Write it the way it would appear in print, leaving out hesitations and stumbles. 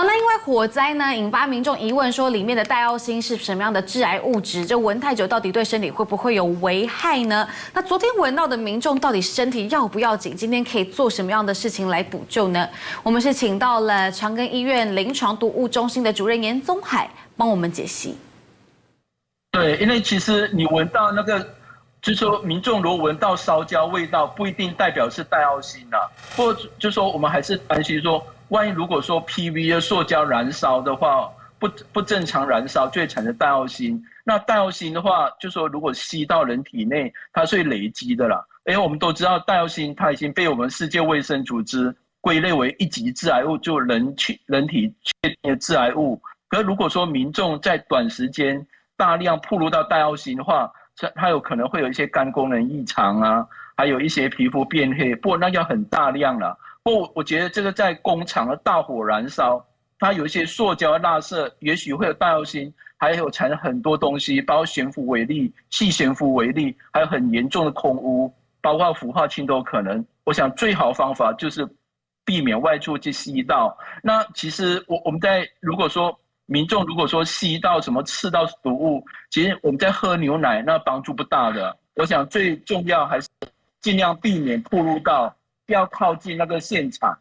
好，那因为火灾呢，引发民众疑问说里面的戴奥辛是什么样的致癌物质？这闻太久到底对身体会不会有危害呢？那昨天闻到的民众到底身体要不要紧？今天可以做什么样的事情来补救呢？我们是请到了长庚医院临床毒物中心的主任严宗海帮我们解析。对，因为其实你闻到那个，就是说民众如果闻到烧焦味道，不一定代表是戴奥辛啦。不过就是说我们还是担心说，万一如果说 PV 的塑胶燃烧的话，不正常燃烧就会产生戴奥辛。那戴奥辛的话，就说如果吸到人体内，它是会累积的啦。因为我们都知道戴奥辛它已经被我们世界卫生组织归类为一级致癌物，就人体确定的致癌物。可是如果说民众在短时间大量暴露到戴奥辛的话，它有可能会有一些肝功能异常啊，还有一些皮肤变黑，不过那要很大量了。不过我觉得这个在工厂的大火燃烧，它有一些塑胶垃圾，也许会有戴奥辛，还有产生很多东西，包括悬浮微粒、细悬浮微粒，还有很严重的空污，包括氟化氢都有可能。我想最好的方法就是避免外出去吸到。那其实我们在如果说民众如果说吸到什么吃到毒物，其实我们在喝牛奶那帮助不大的。我想最重要还是尽量避免暴露到，不要靠近那个现场。